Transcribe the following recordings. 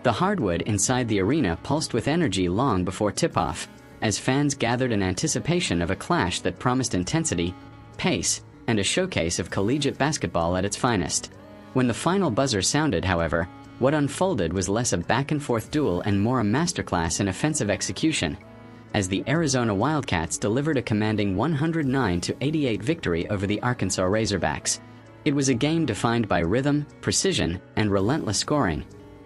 The hardwood inside the arena pulsed with energy long before tip-off, as fans gathered in anticipation of a clash that promised intensity, pace, and a showcase of collegiate basketball at its finest. When the final buzzer sounded, however, what unfolded was less a back-and-forth duel and more a masterclass in offensive execution, as the Arizona Wildcats delivered a commanding 109-88 victory over the Arkansas Razorbacks. It was a game defined by rhythm, precision, and relentless scoring,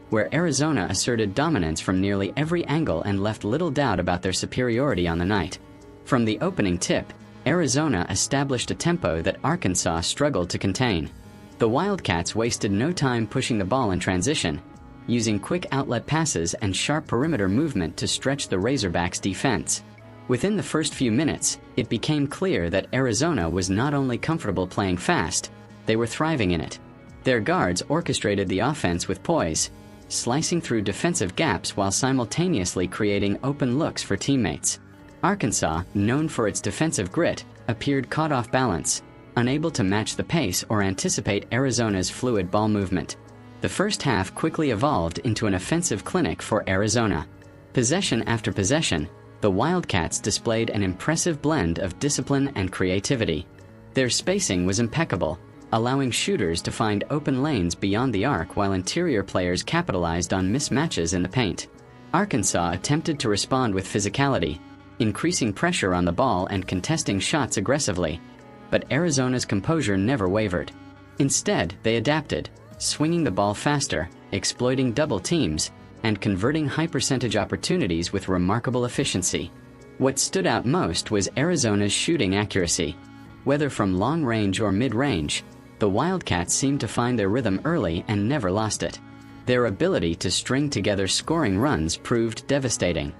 where Arizona asserted dominance from nearly every angle and left little doubt about their superiority on the night. From the opening tip, Arizona established a tempo that Arkansas struggled to contain. The Wildcats wasted no time pushing the ball in transition, using quick outlet passes and sharp perimeter movement to stretch the Razorbacks' defense. Within the first few minutes, it became clear that Arizona was not only comfortable playing fast, they were thriving in it. Their guards orchestrated the offense with poise, slicing through defensive gaps while simultaneously creating open looks for teammates. Arkansas, known for its defensive grit, appeared caught off balance, unable to match the pace or anticipate Arizona's fluid ball movement. The first half quickly evolved into an offensive clinic for Arizona. Possession after possession, the Wildcats displayed an impressive blend of discipline and creativity. Their spacing was impeccable, allowing shooters to find open lanes beyond the arc while interior players capitalized on mismatches in the paint. Arkansas attempted to respond with physicality, increasing pressure on the ball and contesting shots aggressively, but Arizona's composure never wavered. Instead, they adapted, swinging the ball faster, exploiting double teams, and converting high-percentage opportunities with remarkable efficiency. What stood out most was Arizona's shooting accuracy. Whether from long range or mid-range, the Wildcats seemed to find their rhythm early and never lost it. Their ability to string together scoring runs proved devastating.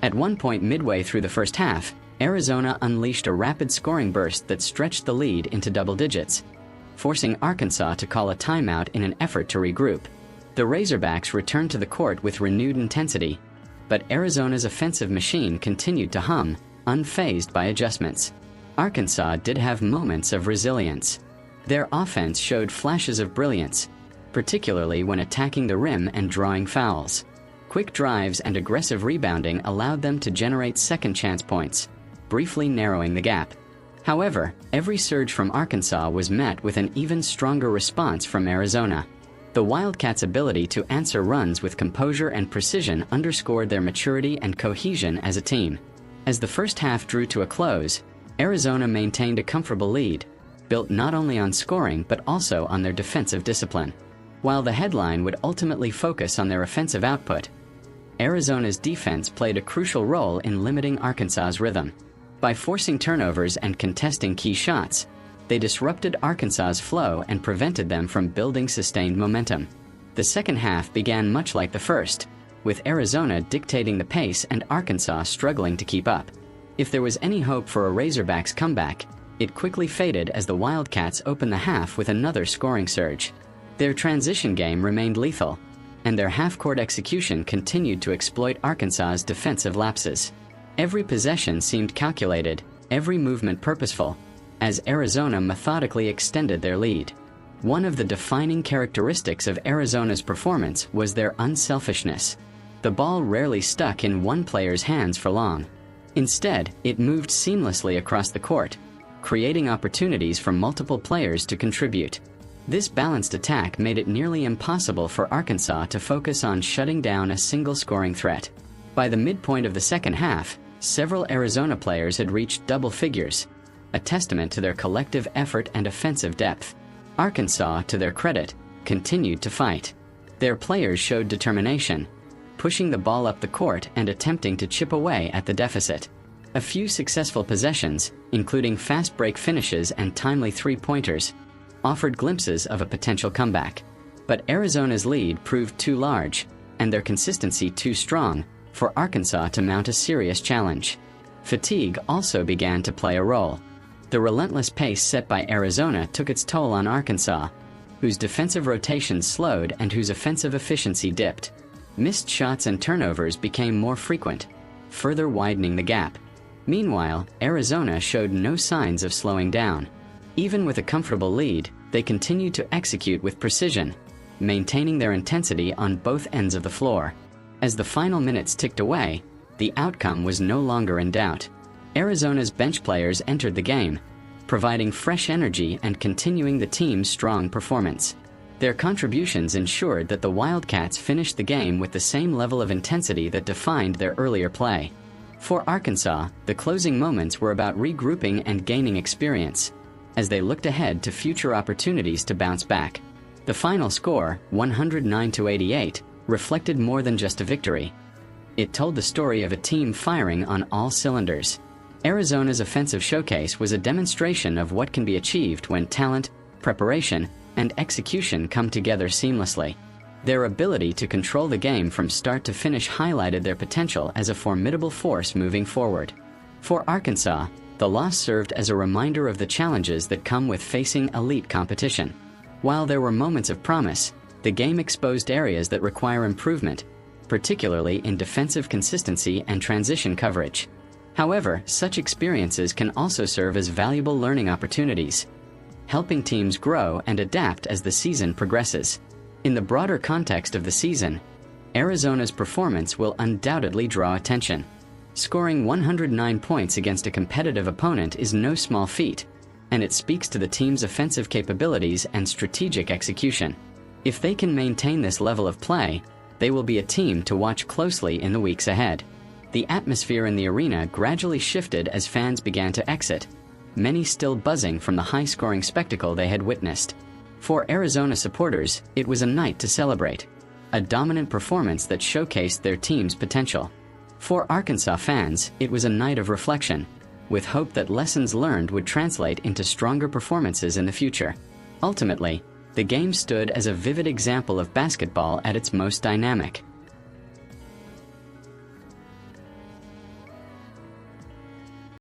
At one point midway through the first half, Arizona unleashed a rapid scoring burst that stretched the lead into double digits, forcing Arkansas to call a timeout in an effort to regroup. The Razorbacks returned to the court with renewed intensity, but Arizona's offensive machine continued to hum, unfazed by adjustments. Arkansas did have moments of resilience. Their offense showed flashes of brilliance, particularly when attacking the rim and drawing fouls. Quick drives and aggressive rebounding allowed them to generate second chance points, briefly narrowing the gap. However, every surge from Arkansas was met with an even stronger response from Arizona. The Wildcats' ability to answer runs with composure and precision underscored their maturity and cohesion as a team. As the first half drew to a close, Arizona maintained a comfortable lead, built not only on scoring but also on their defensive discipline. While the headline would ultimately focus on their offensive output, Arizona's defense played a crucial role in limiting Arkansas's rhythm. By forcing turnovers and contesting key shots, they disrupted Arkansas's flow and prevented them from building sustained momentum. The second half began much like the first, with Arizona dictating the pace and Arkansas struggling to keep up. If there was any hope for a Razorbacks comeback, it quickly faded as the Wildcats opened the half with another scoring surge. Their transition game remained lethal, and their half-court execution continued to exploit Arkansas's defensive lapses. Every possession seemed calculated, every movement purposeful, as Arizona methodically extended their lead. One of the defining characteristics of Arizona's performance was their unselfishness. The ball rarely stuck in one player's hands for long. Instead, it moved seamlessly across the court, creating opportunities for multiple players to contribute. This balanced attack made it nearly impossible for Arkansas to focus on shutting down a single scoring threat. By the midpoint of the second half, several Arizona players had reached double figures, a testament to their collective effort and offensive depth. Arkansas, to their credit, continued to fight. Their players showed determination, pushing the ball up the court and attempting to chip away at the deficit. A few successful possessions, including fast break finishes and timely three-pointers, offered glimpses of a potential comeback. But Arizona's lead proved too large, and their consistency too strong, for Arkansas to mount a serious challenge. Fatigue also began to play a role. The relentless pace set by Arizona took its toll on Arkansas, whose defensive rotations slowed and whose offensive efficiency dipped. Missed shots and turnovers became more frequent, further widening the gap. Meanwhile, Arizona showed no signs of slowing down. Even with a comfortable lead, they continued to execute with precision, maintaining their intensity on both ends of the floor. As the final minutes ticked away, the outcome was no longer in doubt. Arizona's bench players entered the game, providing fresh energy and continuing the team's strong performance. Their contributions ensured that the Wildcats finished the game with the same level of intensity that defined their earlier play. For Arkansas, the closing moments were about regrouping and gaining experience, as they looked ahead to future opportunities to bounce back. The final score, 109-88, reflected more than just a victory. It told the story of a team firing on all cylinders. Arizona's offensive showcase was a demonstration of what can be achieved when talent, preparation, and execution come together seamlessly. Their ability to control the game from start to finish highlighted their potential as a formidable force moving forward. For Arkansas, the loss served as a reminder of the challenges that come with facing elite competition. While there were moments of promise, the game exposed areas that require improvement, particularly in defensive consistency and transition coverage. However, such experiences can also serve as valuable learning opportunities, helping teams grow and adapt as the season progresses. In the broader context of the season, Arizona's performance will undoubtedly draw attention. Scoring 109 points against a competitive opponent is no small feat, and it speaks to the team's offensive capabilities and strategic execution. If they can maintain this level of play, they will be a team to watch closely in the weeks ahead. The atmosphere in the arena gradually shifted as fans began to exit, many still buzzing from the high-scoring spectacle they had witnessed. For Arizona supporters, it was a night to celebrate, a dominant performance that showcased their team's potential. For Arkansas fans, it was a night of reflection, with hope that lessons learned would translate into stronger performances in the future. Ultimately, the game stood as a vivid example of basketball at its most dynamic.